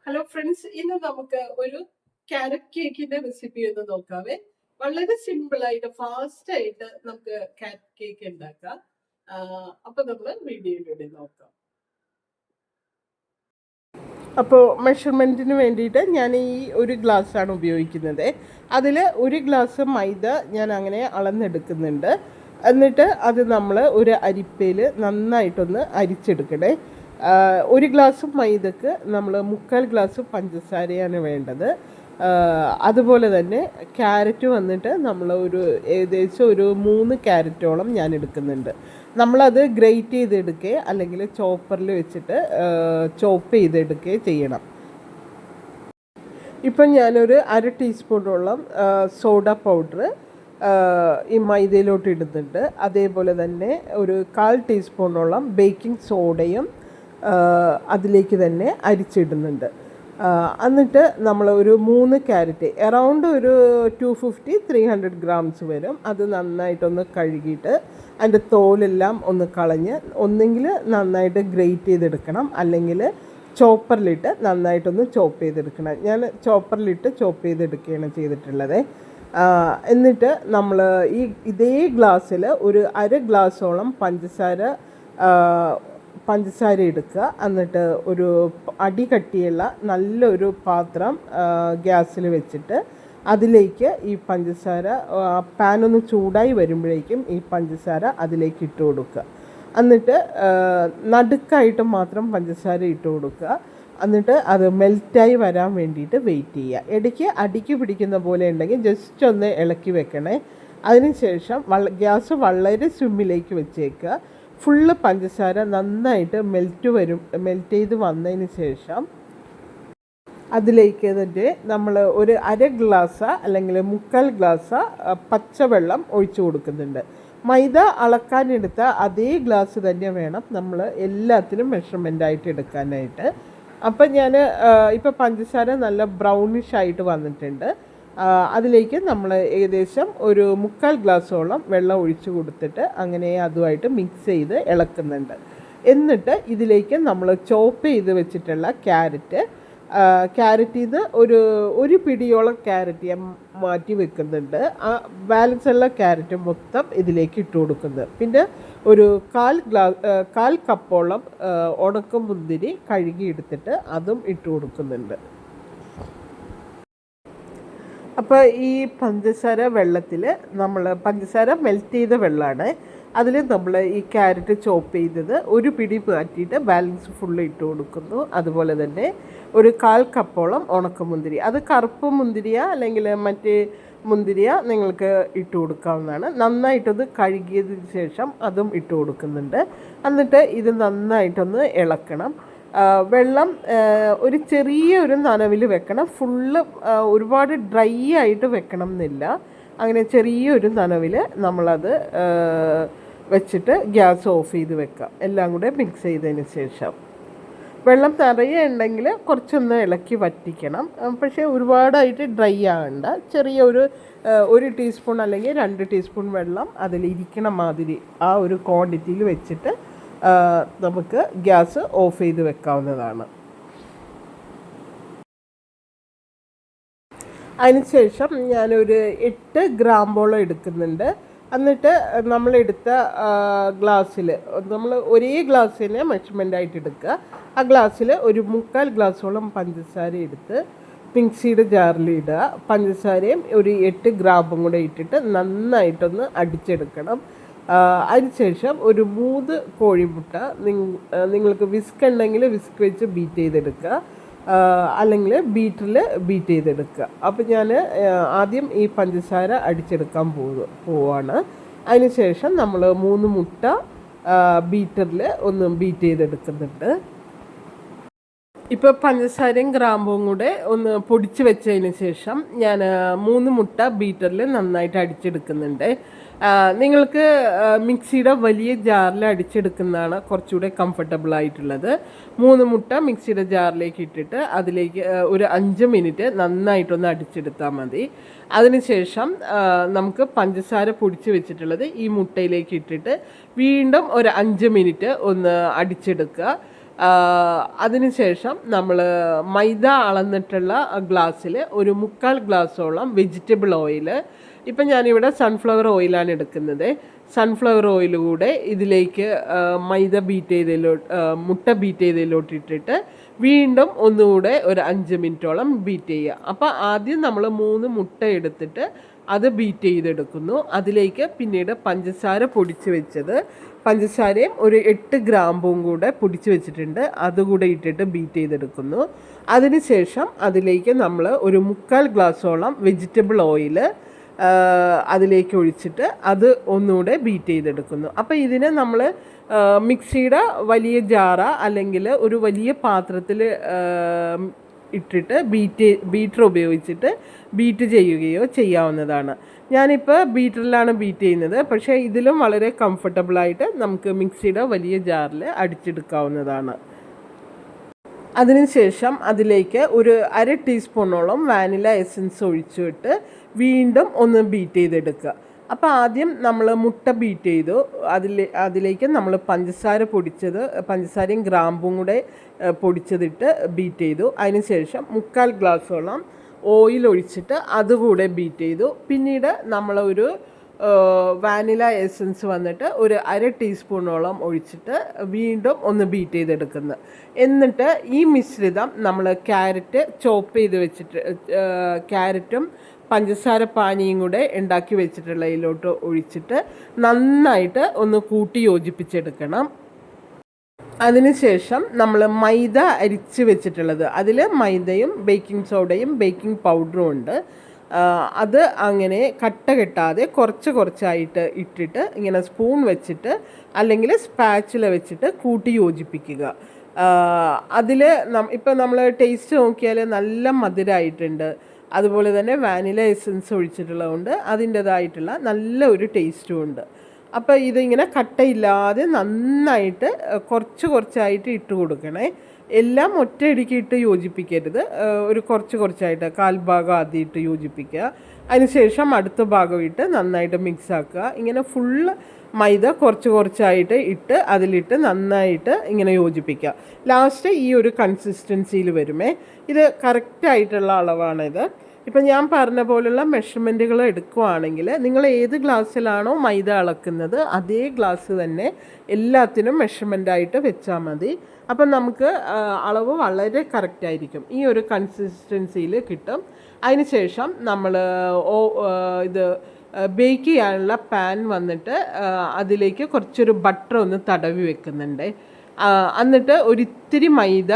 Hello friends, ഇന്ന് നമുക്ക് ഒരു ക്യാരറ്റ് കേക്കിന്റെ റെസിപ്പി ഒന്ന് നോക്കാവേ. വളരെ സിമ്പിൾ ആയിട്ട് ഫാസ്റ്റ് ആയിട്ട് നമുക്ക് ക്യാരറ്റ് കേക്ക് ഉണ്ടാക്കാം. അപ്പൊ നമ്മൾ വീഡിയോയിലൂടെ നോക്കാം. അപ്പോൾ മെഷർമെൻറ്റിന് വേണ്ടിയിട്ട് ഞാൻ ഈ ഒരു ഗ്ലാസ്സാണ് ഉപയോഗിക്കുന്നത്. അതിൽ ഒരു ഗ്ലാസ് മൈദ ഞാൻ അങ്ങനെ അളന്നെടുക്കുന്നുണ്ട്. എന്നിട്ട് അത് നമ്മൾ ഒരു അരിപ്പയിൽ നന്നായിട്ടൊന്ന് അരിച്ചെടുക്കണേ. ഒരു ഗ്ലാസ് മൈദക്ക് നമ്മൾ 3/4 ഗ്ലാസ് പഞ്ചസാരയാണ് വേണ്ടത്. അതുപോലെ തന്നെ ക്യാരറ്റ് വന്നിട്ട് നമ്മൾ ഏകദേശം ഒരു 3 ക്യാരറ്റോളം ഞാൻ എടുക്കുന്നുണ്ട്. നമ്മളത് ഗ്രേറ്റ് ചെയ്തെടുക്കുകയോ അല്ലെങ്കിൽ ചോപ്പറിൽ വെച്ചിട്ട് ചോപ്പ് ചെയ്തെടുക്കുകയോ ചെയ്യണം. ഇപ്പം ഞാനൊരു 1/2 ടീസ്പൂണോളം സോഡ പൗഡർ ഈ മൈദയിലോട്ട് ഇടുന്നുണ്ട്. അതേപോലെ തന്നെ ഒരു 1/4 ടീസ്പൂണോളം ബേക്കിംഗ് സോഡയും അതിലേക്ക് തന്നെ അരിച്ചിടുന്നുണ്ട്. എന്നിട്ട് നമ്മൾ ഒരു 3 ക്യാരറ്റ് അറൗണ്ട് ഒരു 250-300 ഗ്രാംസ് വരും. അത് നന്നായിട്ടൊന്ന് കഴുകിയിട്ട് അതിൻ്റെ തോലെല്ലാം ഒന്ന് കളഞ്ഞ് ഒന്നെങ്കിൽ നന്നായിട്ട് ഗ്രേറ്റ് ചെയ്തെടുക്കണം, അല്ലെങ്കിൽ ചോപ്പറിലിട്ട് നന്നായിട്ടൊന്ന് ചോപ്പ് ചെയ്തെടുക്കണം. ഞാൻ ചോപ്പറിലിട്ട് ചോപ്പ് ചെയ്തെടുക്കുകയാണ് ചെയ്തിട്ടുള്ളത്. എന്നിട്ട് നമ്മൾ ഇതേ ഗ്ലാസ്സിൽ ഒരു 1/2 ഗ്ലാസ്സോളം പഞ്ചസാര എടുക്കുക. എന്നിട്ട് ഒരു അടികട്ടിയുള്ള നല്ലൊരു പാത്രം ഗ്യാസിൽ വെച്ചിട്ട് അതിലേക്ക് ഈ പഞ്ചസാര പാനൊന്ന് ചൂടായി വരുമ്പോഴേക്കും ഈ പഞ്ചസാര അതിലേക്ക് ഇട്ട് കൊടുക്കുക. എന്നിട്ട് നടുക്കായിട്ട് മാത്രം പഞ്ചസാര ഇട്ട് കൊടുക്കുക. എന്നിട്ട് അത് മെൽറ്റായി വരാൻ വേണ്ടിയിട്ട് വെയിറ്റ് ചെയ്യുക. ഇടയ്ക്ക് അടിക്ക് പിടിക്കുന്ന പോലെ ഉണ്ടെങ്കിൽ ജസ്റ്റ് ഒന്ന് ഇളക്കി വെക്കണേ. അതിനുശേഷം ഗ്യാസ് വളരെ സിമ്മിലേക്ക് വെച്ചേക്കുക. ഫുള്ള് പഞ്ചസാര നന്നായിട്ട് മെൽറ്റ് ചെയ്ത് വന്നതിന് ശേഷം അതിലേക്ക് തന്നെ നമ്മൾ ഒരു 1/2 ഗ്ലാസ് അല്ലെങ്കിൽ 3/4 ഗ്ലാസ് പച്ചവെള്ളം ഒഴിച്ചു കൊടുക്കുന്നുണ്ട്. മൈദ അളക്കാനെടുത്ത അതേ ഗ്ലാസ് തന്നെ വേണം നമ്മൾ എല്ലാത്തിനും മെഷർമെൻ്റായിട്ട് എടുക്കാനായിട്ട്. അപ്പം ഞാൻ ഇപ്പോൾ പഞ്ചസാര നല്ല ബ്രൗണിഷ് ആയിട്ട് വന്നിട്ടുണ്ട്. അതിലേക്ക് നമ്മൾ ഏകദേശം ഒരു 3/4 ഗ്ലാസ്സോളം വെള്ളം ഒഴിച്ചു കൊടുത്തിട്ട് അങ്ങനെ അതുമായിട്ട് മിക്സ് ചെയ്ത് ഇളക്കുന്നുണ്ട്. എന്നിട്ട് ഇതിലേക്ക് നമ്മൾ ചോപ്പ് ചെയ്ത് വെച്ചിട്ടുള്ള ക്യാരറ്റിൽ നിന്ന് ഒരു പിടിയോളം ക്യാരറ്റ് ഞാൻ മാറ്റി വെക്കുന്നുണ്ട്. ആ ബാലൻസ് ഉള്ള ക്യാരറ്റ് മൊത്തം ഇതിലേക്ക് ഇട്ട് കൊടുക്കുന്നത്. പിന്നെ ഒരു 1/4 കപ്പോളം ഉണക്കമുന്തിരി കഴുകിയെടുത്തിട്ട് അതും ഇട്ട് കൊടുക്കുന്നുണ്ട്. അപ്പോൾ ഈ പഞ്ചസാര വെള്ളത്തിൽ പഞ്ചസാര മെൽറ്റ് ചെയ്ത വെള്ളമാണ്. അതിൽ നമ്മൾ ഈ ക്യാരറ്റ് ചോപ്പ് ചെയ്തത് ഒരു പിടി മാറ്റിയിട്ട് ബാലൻസ് ഫുള്ള് ഇട്ട് കൊടുക്കുന്നു. അതുപോലെ തന്നെ ഒരു 1/4 കപ്പോളം ഉണക്കമുന്തിരി, അത് കറുപ്പ് മുന്തിരിയ അല്ലെങ്കിൽ മറ്റേ മുന്തിരിയ നിങ്ങൾക്ക് ഇട്ട് കൊടുക്കാവുന്നതാണ്. നന്നായിട്ടൊന്ന് കഴുകിയതിന് ശേഷം അതും ഇട്ട് കൊടുക്കുന്നുണ്ട്. എന്നിട്ട് ഇത് നന്നായിട്ടൊന്ന് ഇളക്കണം. വെള്ളം ഒരു ചെറിയൊരു നനവിൽ വെക്കണം. ഫുള്ള് ഒരുപാട് ഡ്രൈ ആയിട്ട് വെക്കണം എന്നില്ല. അങ്ങനെ ചെറിയൊരു നനവിൽ നമ്മളത് വെച്ചിട്ട് ഗ്യാസ് ഓഫ് ചെയ്ത് വെക്കാം. എല്ലാം കൂടെ മിക്സ് ചെയ്തതിന് ശേഷം വെള്ളം നിറയെ ഉണ്ടെങ്കിൽ കുറച്ചൊന്ന് ഇളക്കി വറ്റിക്കണം. പക്ഷേ ഒരുപാടായിട്ട് ഡ്രൈ ആകണ്ട. ഒരു ടീസ്പൂൺ അല്ലെങ്കിൽ 2 ടീസ്പൂൺ വെള്ളം അതിലിരിക്കണ മാതിരി ആ ഒരു ക്വാണ്ടിറ്റിയിൽ വെച്ചിട്ട് നമുക്ക് ഗ്യാസ് ഓഫ് ചെയ്ത് വെക്കാവുന്നതാണ്. അതിനുശേഷം ഞാനൊരു 8 ഗ്രാമ്പോളം എടുക്കുന്നുണ്ട്. എന്നിട്ട് നമ്മളെടുത്ത ഗ്ലാസ്സിൽ നമ്മൾ ഒരേ ഗ്ലാസ്സിനെ മെഷർമെൻ്റായിട്ട് എടുക്കുക. ആ ഗ്ലാസ്സിൽ ഒരു 3/4 ഗ്ലാസ്സോളം പഞ്ചസാര എടുത്ത് മിക്സിയുടെ ജാറിൽ ഇടുക. പഞ്ചസാരയും ഒരു 8 ഗ്രാമ്പും കൂടെ ഇട്ടിട്ട് നന്നായിട്ടൊന്ന് അടിച്ചെടുക്കണം. അതിനുശേഷം ഒരു 3 കോഴിമുട്ട നിങ്ങൾക്ക് വിസ്ക് ഉണ്ടെങ്കിൽ വിസ്ക് വെച്ച് ബീറ്റ് ചെയ്തെടുക്കുക, അല്ലെങ്കിൽ ബീറ്ററിൽ ബീറ്റ് ചെയ്തെടുക്കുക. അപ്പോൾ ഞാൻ ആദ്യം ഈ പഞ്ചസാര അടിച്ചെടുക്കാൻ പോവാണ്. അതിനുശേഷം നമ്മൾ 3 മുട്ട ബീറ്ററിൽ ഒന്ന് ബീറ്റ് ചെയ്തെടുക്കുന്നുണ്ട്. ഇപ്പോൾ പഞ്ചസാരയും ഗ്രാമ്പും കൂടെ ഒന്ന് പൊടിച്ച് വെച്ചതിന് ശേഷം ഞാൻ 3 മുട്ട ബീറ്ററിൽ നന്നായിട്ട് അടിച്ചെടുക്കുന്നുണ്ട്. നിങ്ങൾക്ക് മിക്സിയുടെ വലിയ ജാറിൽ അടിച്ചെടുക്കുന്നതാണ് കുറച്ചുകൂടെ കംഫർട്ടബിൾ ആയിട്ടുള്ളത്. 3 മുട്ട മിക്സിയുടെ ജാറിലേക്ക് ഇട്ടിട്ട് അതിലേക്ക് ഒരു 5 മിനിറ്റ് നന്നായിട്ടൊന്ന് അടിച്ചെടുത്താൽ മതി. അതിനുശേഷം നമുക്ക് പഞ്ചസാര പൊടിച്ച് വെച്ചിട്ടുള്ളത് ഈ മുട്ടയിലേക്ക് ഇട്ടിട്ട് വീണ്ടും ഒരു 5 മിനിറ്റ് ഒന്ന് അടിച്ചെടുക്കുക. അതിനുശേഷം നമ്മൾ മൈദ അളന്നിട്ടുള്ള ഗ്ലാസ്സിൽ ഒരു 1/4 ഗ്ലാസ്സോളം വെജിറ്റബിൾ ഓയിൽ, ഇപ്പം ഞാനിവിടെ സൺഫ്ലവർ ഓയിലാണ് എടുക്കുന്നത്. സൺഫ്ലവർ ഓയിൽ കൂടെ ഇതിലേക്ക് മൈദ മുട്ട ബീറ്റ് ചെയ്തതിലോട്ട് ഇട്ടിട്ട് വീണ്ടും ഒന്നുകൂടെ ഒരു 5 മിനിറ്റോളം ബീറ്റ് ചെയ്യുക. അപ്പോൾ ആദ്യം നമ്മൾ 3 മുട്ട എടുത്തിട്ട് അത് ബീറ്റ് ചെയ്തെടുക്കുന്നു. അതിലേക്ക് പിന്നീട് പഞ്ചസാര പൊടിച്ച് വെച്ചത്, പഞ്ചസാരയും ഒരു 8 ഗ്രാമ്പും കൂടെ പൊടിച്ച് വെച്ചിട്ടുണ്ട്, അതുകൂടെ ഇട്ടിട്ട് ബീറ്റ് ചെയ്തെടുക്കുന്നു. അതിനുശേഷം അതിലേക്ക് നമ്മൾ ഒരു 1/4 ഗ്ലാസ്സോളം വെജിറ്റബിൾ ഓയിൽ അതിലേക്ക് ഒഴിച്ചിട്ട് അത് ഒന്നുകൂടെ ബീറ്റ് ചെയ്തെടുക്കുന്നു. അപ്പോൾ ഇതിനെ നമ്മൾ മിക്സിയുടെ വലിയ ജാറ അല്ലെങ്കിൽ ഒരു വലിയ പാത്രത്തിൽ ഇട്ടിട്ട് ബീറ്റർ ഉപയോഗിച്ചിട്ട് ബീറ്റ് ചെയ്യുകയോ ചെയ്യാവുന്നതാണ്. ഞാനിപ്പോൾ ബീറ്ററിലാണ് ബീറ്റ് ചെയ്യുന്നത്, പക്ഷേ ഇതിലും വളരെ കംഫർട്ടബിളായിട്ട് നമുക്ക് മിക്സിയുടെ വലിയ ജാറിൽ അടിച്ചെടുക്കാവുന്നതാണ്. അതിനുശേഷം അതിലേക്ക് ഒരു 1/2 ടീസ്പൂണോളം വാനില എസൻസ് ഒഴിച്ചിട്ട് വീണ്ടും ഒന്ന് ബീറ്റ് ചെയ്തെടുക്കുക. അപ്പോൾ ആദ്യം നമ്മൾ മുട്ട ബീറ്റ് ചെയ്തു, അതിലേക്ക് നമ്മൾ പഞ്ചസാരയും ഗ്രാമ്പും കൂടെ പൊടിച്ചതിട്ട് ബീറ്റ് ചെയ്തു. അതിനുശേഷം 1/4 ഗ്ലാസ്സോളം ഓയിൽ ഒഴിച്ചിട്ട് അതുകൂടെ ബീറ്റ് ചെയ്തു. പിന്നീട് നമ്മളൊരു വാനില എസൻസ് വന്നിട്ട് ഒരു 1/2 ടീസ്പൂണോളം ഒഴിച്ചിട്ട് വീണ്ടും ഒന്ന് ബീറ്റ് ചെയ്തെടുക്കുന്നു. എന്നിട്ട് ഈ മിശ്രിതം നമ്മൾ ക്യാരറ്റ് ചോപ്പ് ചെയ്ത് വെച്ചിട്ട് ക്യാരറ്റും പഞ്ചസാര പാനിയും കൂടെ ഉണ്ടാക്കി വെച്ചിട്ടുള്ളതിലോട്ട് ഒഴിച്ചിട്ട് നന്നായിട്ട് ഒന്ന് കൂട്ടി യോജിപ്പിച്ചെടുക്കണം. അതിനുശേഷം നമ്മൾ മൈദ അരിച്ച് വെച്ചിട്ടുള്ളത്, അതിൽ മൈദയും ബേക്കിംഗ് സോഡയും ബേക്കിംഗ് പൗഡറും ഉണ്ട്. അത് അങ്ങനെ കട്ട കെട്ടാതെ കുറച്ചായിട്ട് ഇട്ടിട്ട് ഇങ്ങനെ സ്പൂൺ വെച്ചിട്ട് അല്ലെങ്കിൽ സ്പാച്ചില വെച്ചിട്ട് കൂട്ടി യോജിപ്പിക്കുക. അതിൽ ഇപ്പം നമ്മൾ ടേസ്റ്റ് നോക്കിയാൽ നല്ല മധുരമായിട്ടുണ്ട്. അതുപോലെ തന്നെ വാനില എസൻസ് ഒഴിച്ചിട്ടുള്ളതുകൊണ്ട് അതിൻ്റേതായിട്ടുള്ള നല്ല ഒരു ടേസ്റ്റും ഉണ്ട്. അപ്പോൾ ഇതിങ്ങനെ കട്ടയില്ലാതെ നന്നായിട്ട് കുറച്ചായിട്ട് ഇട്ട് കൊടുക്കണേ. എല്ലാം ഒറ്റയടിക്ക് ഇട്ട് യോജിപ്പിക്കരുത്, ഒരു കുറച്ചായിട്ട് 1/4 ഭാഗം ആദ്യം ഇട്ട് യോജിപ്പിക്കുക. അതിനുശേഷം അടുത്ത ഭാഗം ഇട്ട് നന്നായിട്ട് മിക്സ് ആക്കുക. ഇങ്ങനെ ഫുള്ള് മൈദ കുറച്ചായിട്ട് ഇട്ട് അതിലിട്ട് നന്നായിട്ട് ഇങ്ങനെ യോജിപ്പിക്കുക. ലാസ്റ്റ് ഈ ഒരു കൺസിസ്റ്റൻസിയിൽ വരുമേ. ഇത് കറക്റ്റായിട്ടുള്ള അളവാണിത്. ഇപ്പം ഞാൻ പറഞ്ഞ പോലുള്ള മെഷർമെൻറ്റുകൾ എടുക്കുകയാണെങ്കിൽ നിങ്ങൾ ഏത് ഗ്ലാസ്സിലാണോ മൈദ അളക്കുന്നത് അതേ ഗ്ലാസ് തന്നെ എല്ലാത്തിനും മെഷർമെൻറ്റായിട്ട് വെച്ചാൽ മതി. അപ്പം നമുക്ക് അളവ് വളരെ കറക്റ്റായിരിക്കും, ഈ ഒരു കൺസിസ്റ്റൻസിയിൽ കിട്ടും. അതിനുശേഷം നമ്മൾ ഇത് ബേക്ക് ചെയ്യാനുള്ള പാൻ വന്നിട്ട് അതിലേക്ക് കുറച്ചൊരു ബട്ടർ ഒന്ന് തടവി വെക്കുന്നുണ്ട്. എന്നിട്ട് ഒരിത്തിരി മൈദ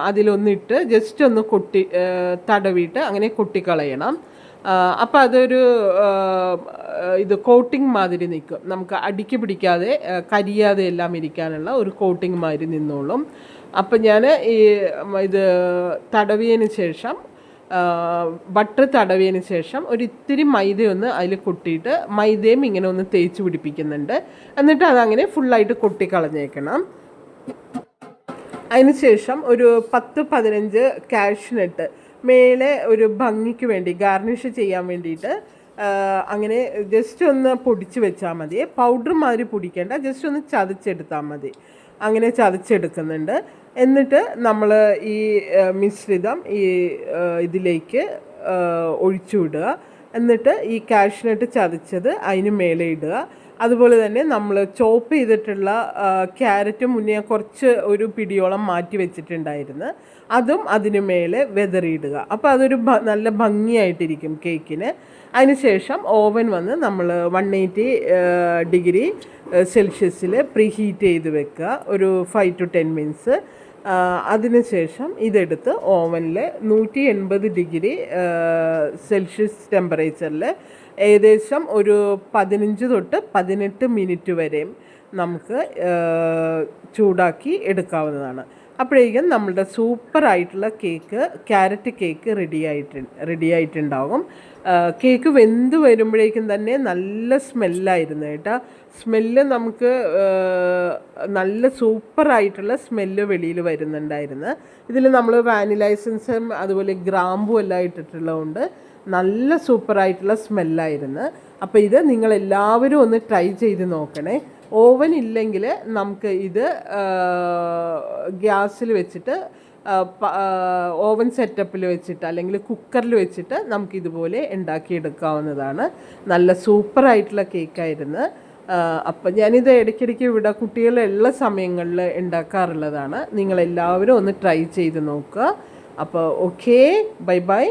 അതിലൊന്നിട്ട് ജസ്റ്റ് ഒന്ന് തടവിയിട്ട് അങ്ങനെ കൊട്ടിക്കളയണം. അപ്പോൾ അതൊരു ഇത് കോട്ടിങ് മാതിരി നിൽക്കും, നമുക്ക് അടിക്ക് പിടിക്കാതെ കരിയാതെ എല്ലാം ഇരിക്കാനുള്ള ഒരു കോട്ടിങ് മാതിരി നിന്നോളും. അപ്പം ഞാൻ ഇത് തടവിയതിന് ശേഷം ബട്ടർ തടവിയതിന് ശേഷം ഒരിത്തിരി മൈദയൊന്ന് അതിൽ കൊട്ടിയിട്ട് മൈദയും ഇങ്ങനെ ഒന്ന് തേച്ച് പിടിപ്പിക്കുന്നുണ്ട്. എന്നിട്ട് അതങ്ങനെ ഫുള്ളായിട്ട് കൊട്ടിക്കളഞ്ഞേക്കണം. അതിനുശേഷം ഒരു 10-15 കാഷ്നട്ട് മേലെ ഒരു ഭംഗിക്ക് വേണ്ടി ഗാർണിഷ് ചെയ്യാൻ വേണ്ടിയിട്ട് അങ്ങനെ ജസ്റ്റ് ഒന്ന് പൊടിച്ച് വെച്ചാൽ മതി. പൗഡർ മാതിരി പൊടിക്കേണ്ട, ജസ്റ്റ് ഒന്ന് ചതച്ചെടുത്താൽ മതി. അങ്ങനെ ചതച്ചെടുക്കുന്നുണ്ട്. എന്നിട്ട് നമ്മൾ ഈ മിശ്രിതം ഇതിലേക്ക് ഒഴിച്ചു വിടുക. എന്നിട്ട് ഈ കാഷ്നട്ട് ചതച്ചത് അതിന് മേലെ ഇടുക. അതുപോലെ തന്നെ നമ്മൾ ചോപ്പ് ചെയ്തിട്ടുള്ള ക്യാരറ്റ് മുന്നേ ഒരു പിടിയോളം മാറ്റി വെച്ചിട്ടുണ്ടായിരുന്നു, അതും അതിന് മേലെ വെതറിയിടുക. അപ്പോൾ അതൊരു നല്ല ഭംഗിയായിട്ടിരിക്കും കേക്കിന്. അതിനുശേഷം ഓവൻ വന്ന് നമ്മൾ 180 ഡിഗ്രി സെൽഷ്യസിൽ പ്രീഹീറ്റ് ചെയ്ത് വെക്കുക ഒരു 5 to 10 മിനിറ്റ്സ്. അതിനുശേഷം ഇതെടുത്ത് ഓവനിൽ 180 ഡിഗ്രി സെൽഷ്യസ് ടെമ്പറേച്ചറിൽ ഏകദേശം ഒരു 15 തൊട്ട് 18 മിനിറ്റ് വരെയും നമുക്ക് ചൂടാക്കി എടുക്കാവുന്നതാണ്. അപ്പോഴേക്കും നമ്മളുടെ സൂപ്പറായിട്ടുള്ള ക്യാരറ്റ് കേക്ക് റെഡി ആയിട്ടുണ്ടാകും. കേക്ക് വെന്ത് വരുമ്പോഴേക്കും തന്നെ നല്ല സ്മെല്ലായിരുന്നു കേട്ടോ. സ്മെല്ല് നമുക്ക് നല്ല സൂപ്പറായിട്ടുള്ള സ്മെല്ല് വെളിയിൽ വരുന്നുണ്ടായിരുന്നു. ഇതിൽ നമ്മൾ വാനില എസൻസും അതുപോലെ ഗ്രാമ്പും എല്ലാം ഇട്ടിട്ടുള്ളതുകൊണ്ട് നല്ല സൂപ്പറായിട്ടുള്ള സ്മെല്ലായിരുന്നു. അപ്പോൾ ഇത് നിങ്ങളെല്ലാവരും ഒന്ന് ട്രൈ ചെയ്ത് നോക്കണേ. ഓവൻ ഇല്ലെങ്കിൽ നമുക്ക് ഇത് ഗ്യാസിൽ വെച്ചിട്ട് ഓവൻ സെറ്റപ്പിൽ വെച്ചിട്ട് അല്ലെങ്കിൽ കുക്കറിൽ വെച്ചിട്ട് നമുക്കിതുപോലെ ഉണ്ടാക്കിയെടുക്കാവുന്നതാണ്. നല്ല സൂപ്പറായിട്ടുള്ള കേക്കായിരുന്നു. അപ്പം ഞാനിത് ഇടയ്ക്കിടയ്ക്ക് ഇവിടെ കുട്ടികളുള്ള സമയങ്ങളിൽ ഉണ്ടാക്കാറുള്ളതാണ്. നിങ്ങളെല്ലാവരും ഒന്ന് ട്രൈ ചെയ്ത് നോക്കുക. അപ്പോൾ ഓക്കേ, ബൈ ബൈ.